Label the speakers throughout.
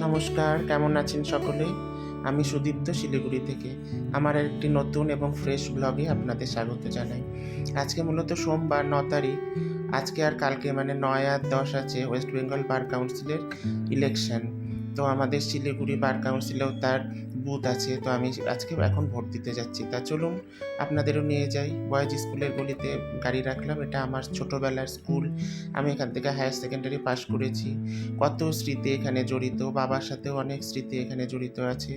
Speaker 1: নমস্কার, কেমন আছেন সকলে? আমি সুদীপ্ত শিলিগুড়ি থেকে। আমার একটি নতুন এবং ফ্রেশ ব্লগে আপনাদের স্বাগত জানাই। আজকে মূলত সোমবার ৯ তারিখ। আজকে আর কালকে মানে ৯ আর ১০ আছে ওয়েস্ট বেঙ্গল বার কাউন্সিলের ইলেকশন। তো আমাদের শিলিগুড়ি বার কাউন্সিলেও তার বুথ আছে। তো আমি আজকে এখন ভোট দিতে যাচ্ছি। তা চলুন আপনাদেরও নিয়ে যাই। বয়েজ স্কুলের গলিতে গাড়ি রাখলাম। এটা আমার ছোটোবেলার স্কুল। আমি এখান থেকে হায়ার সেকেন্ডারি পাশ করেছি। কত স্মৃতি এখানে জড়িত, বাবার সাথেও অনেক স্মৃতি এখানে জড়িত আছে।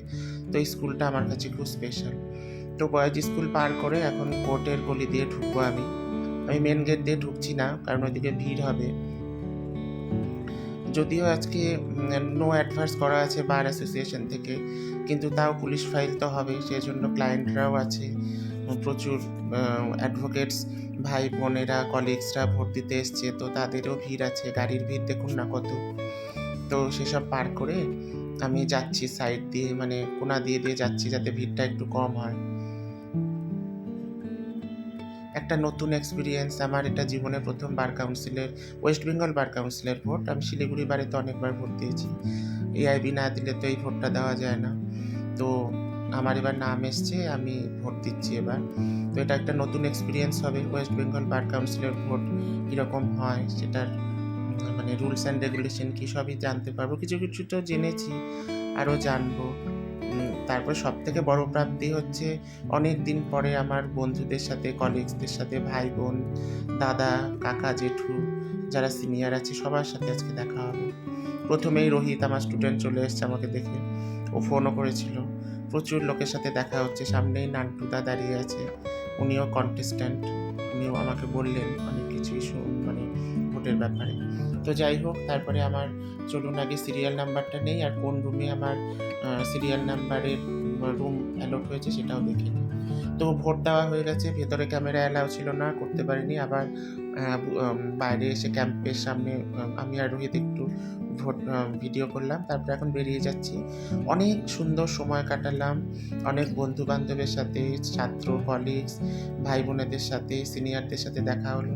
Speaker 1: তো এই স্কুলটা আমার কাছে খুব স্পেশাল। তো বয়েজ স্কুল পার করে এখন কোর্টের গলি দিয়ে ঢুকবো আমি মেন গেট দিয়ে ঢুকছি না, কারণ ওইদিকে ভিড় হবে। যদিও আজকে নো অ্যাডভার্স করা আছে বার অ্যাসোসিয়েশন থেকে, কিন্তু তাও পুলিশ ফাইল তো হবে, সেই জন্য ক্লায়েন্টরাও আছে, প্রচুর অ্যাডভোকেটস ভাই বোনেরা কলিগসরা ভোট দিতে এসছে, তো তাদেরও ভিড় আছে, গাড়ির ভিড় দেখুন না কত। তো সেসব পার করে আমি যাচ্ছি সাইড দিয়ে, মানে কোনা দিয়ে দিয়ে যাচ্ছি যাতে ভিড়টা একটু কম হয়। একটা নতুন এক্সপিরিয়েন্স আমার, এটা জীবনে প্রথম বার কাউন্সিলের, ওয়েস্ট বেঙ্গল বার কাউন্সিলের ভোট। আমি শিলিগুড়ি বারে তো অনেকবার ভোট দিয়েছি, এআইবি না দিলে তো এই ভোটটা দেওয়া যায় না। তো আমার এবার নাম এসছে, আমি ভোট দিচ্ছি এবার। তো এটা একটা নতুন এক্সপিরিয়েন্স হবে, ওয়েস্ট বেঙ্গল বার কাউন্সিলের ভোট কীরকম হয় সেটার মানে রুলস অ্যান্ড রেগুলেশন কী সবই জানতে পারবো। কিছু কিছু তো জেনেছি, আরও জানবো। তারপর সব থেকে বড় প্রাপ্তি হচ্ছে অনেক দিন পরে আমার বন্ধুদের সাথে, কলিগসদের সাথে, ভাই বোন, দাদা, কাকা, জেঠু যারা সিনিয়র আছে সবার সাথে আজকে দেখা হবে। প্রথমেই রোহিত আমার স্টুডেন্ট চলে এসছে আমাকে দেখে, ও ফোনও করেছিল। প্রচুর লোকের সাথে দেখা হচ্ছে, সামনেই নান্টুদা দাঁড়িয়ে আছে, উনিও কন্টেস্ট্যান্ট, উনিও আমাকে বললেন অনেক কিছুই মানে ভোটের ব্যাপারে। তো যাই হোক, তারপরে আমার চলুন আগে সিরিয়াল নাম্বারটা নেই, আর কোন রুমে আমার সিরিয়াল নাম্বারের রুম অ্যালট হয়েছে সেটাও দেখে নিই। তো ভোট দেওয়া হয়ে গেছে, ভেতরে ক্যামেরা অ্যালাউ ছিল না, করতে পারিনি। আবার বাইরে এসে ক্যাম্পের সামনে আমি আর রোহিত একটু ভোট ভিডিও করলাম, তারপরে এখন বেরিয়ে যাচ্ছি। অনেক সুন্দর সময় কাটালাম অনেক বন্ধু বান্ধবের সাথে, ছাত্র কলিগস, ভাই বোনেদের সাথে, সিনিয়রদের সাথে দেখা হলো,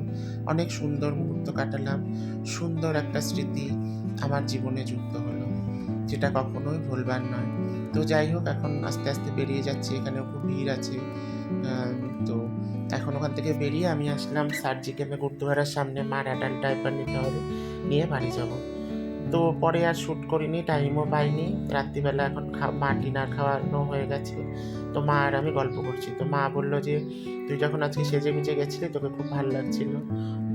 Speaker 1: অনেক সুন্দর মুহূর্ত কাটালাম। সুন্দর একটা স্মৃতি আমার জীবনে যুক্ত হলো, যেটা কখনোই ভুলবার নয়। তো যাই হোক, এখন আস্তে আস্তে বেরিয়ে যাচ্ছি, এখানেও খুব ভিড় আছে। তো এখন ওখান থেকে বেরিয়ে আমি আসলাম সার্জিকেমে গুরুদুয়ারার সামনে, মার অ্যাডাল্ট ডাইপার নিতে হবে, নিয়ে বাড়ি যাব। তো পরে আর শ্যুট করিনি, টাইমও পাইনি। রাত্রিবেলা এখন মা ডিনার খাওয়ানো হয়ে গেছে, তো মা আর আমি গল্প করছি। তো মা বললো যে তুই যখন আজকে সেজে গুজে গেছিলি তোকে খুব ভালো লাগছিল।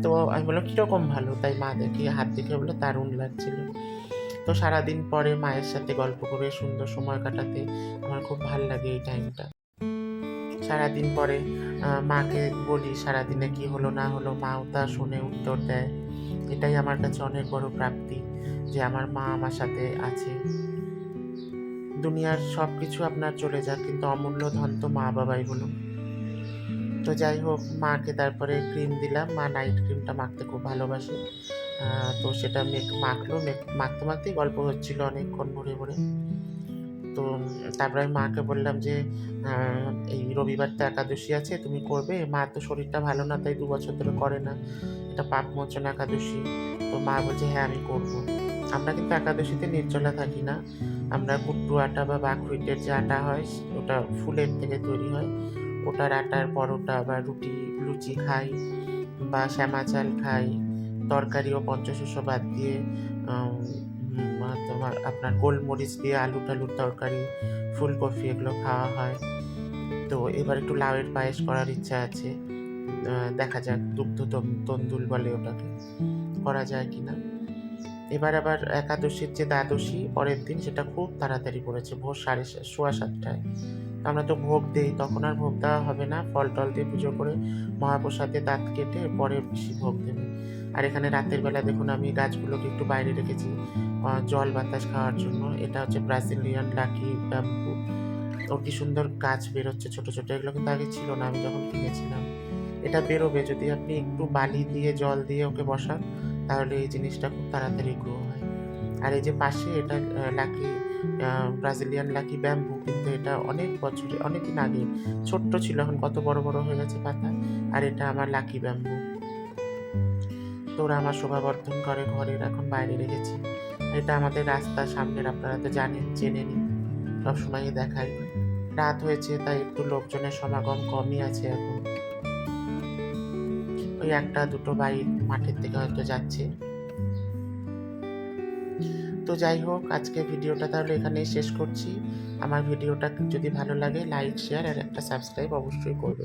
Speaker 1: তো আমি বললাম কীরকম ভালো? তাই মা দেখে হাত দেখে বললো দারুণ লাগছিল। তো সারাদিন পরে মায়ের সাথে গল্প করে সুন্দর সময় কাটাতে আমার খুব ভালো লাগে এই টাইমটা। সারাদিন পরে মাকে বলি সারাদিনে কি হলো না হলো, মাও তা শুনে উত্তর দেয়। এটাই আমার কাছে অনেক বড় প্রাপ্তি যে আমার মা আমার সাথে আছে। দুনিয়ার সব কিছু আপনার চলে যাক, কিন্তু অমূল্য ধন তো মা বাবাই বলুন। তো যাই হোক, মাকে তারপরে ক্রিম দিলাম, মা নাইট ক্রিমটা মাখতে খুব ভালোবাসে। তো সেটা মাখলো, মাখতে মাখতেই গল্প হচ্ছিলো অনেকক্ষণ ভরে ভরে। তো তারপরে আমি মাকে বললাম যে এই রবিবার তো একাদশী আছে, তুমি করবে? মা তো শরীরটা ভালো না, তাই 2 বছর ধরে করে না, এটা পাপমোচন একাদশী। তো মা বলছে হ্যাঁ আমি করব। আমরা কিন্তু একাদশীতে নির্জলা থাকি না, আমরা কুট্টু আটা বা বাকহুইটের যে আটা হয় ওটা ফুলের থেকে তৈরি হয়, ওটার আটার পরোটা বা রুটি লুচি খাই, বা শ্যামা চাল খাই। তরকারি ও পঞ্চশস্য বাদ দিয়ে তোমার আপনার গোলমরিচ দিয়ে আলু টালুর তরকারি, ফুলকপি এগুলো খাওয়া হয়। তো এবার একটু লাউয়ের পায়েস করার ইচ্ছা আছে, দেখা যাক, দুগ্ধ তন্দুল বলে ওটাকে, করা যায় কিনা। এবার আবার একাদশীর যে দ্বাদশী পরের দিন, সেটা খুব তাড়াতাড়ি পড়েছে, ভোর 7:30টায়। আমরা তো ভোগ দিই, তখন আর ভোগ দেওয়া হবে না, ফল টল দিয়ে পুজো করে মহাপ্রসাদে দাঁত কেটে পরে বেশি ভোগ দেবে। আর এখানে রাতের বেলা দেখুন আমি গাছগুলোকে একটু বাইরে রেখেছি জল বাতাস খাওয়ার জন্য। এটা হচ্ছে ব্রাজিলিয়ান লাকি ব্যাম্বু, ওর কি সুন্দর গাছ বেরোচ্ছে ছোট ছোট, এগুলো কিন্তু আগে ছিল না আমি যখন কিনেছিলাম। এটা বেরোবে যদি আপনি একটু বালি দিয়ে জল দিয়ে ওকে বসান, তাহলে এই জিনিসটা খুব তাড়াতাড়ি গ্রো হয়। আর এই যে পাশে এটা লাকি ব্রাজিলিয়ান লাকি ব্যাম্বু, কিন্তু এটা অনেক বছরে অনেকদিন আগে ছোট্ট ছিল, এখন কত বড় বড় হয়ে গেছে পাতা। আর এটা আমার লাকি ব্যাম্বু। তো ওরা আমার শোভাবর্ধন করে ঘরের, এখন বাইরে রেখেছি। এটা আমাদের রাস্তার সামনের, আপনারা তো জানেন, জেনে নিন, সবসময়ই দেখাই। রাত হয়েছে তাই একটু লোকজনের সমাগম কমই আছে এখন। ওই একটা দুটো বাইক মাঠের থেকে হয়তো যাচ্ছে। তো যাই হোক, আজকে ভিডিওটা তাহলে এখানেই শেষ করছি। আমার ভিডিওটা যদি ভালো লাগে লাইক, শেয়ার আর একটা সাবস্ক্রাইব অবশ্যই করবে।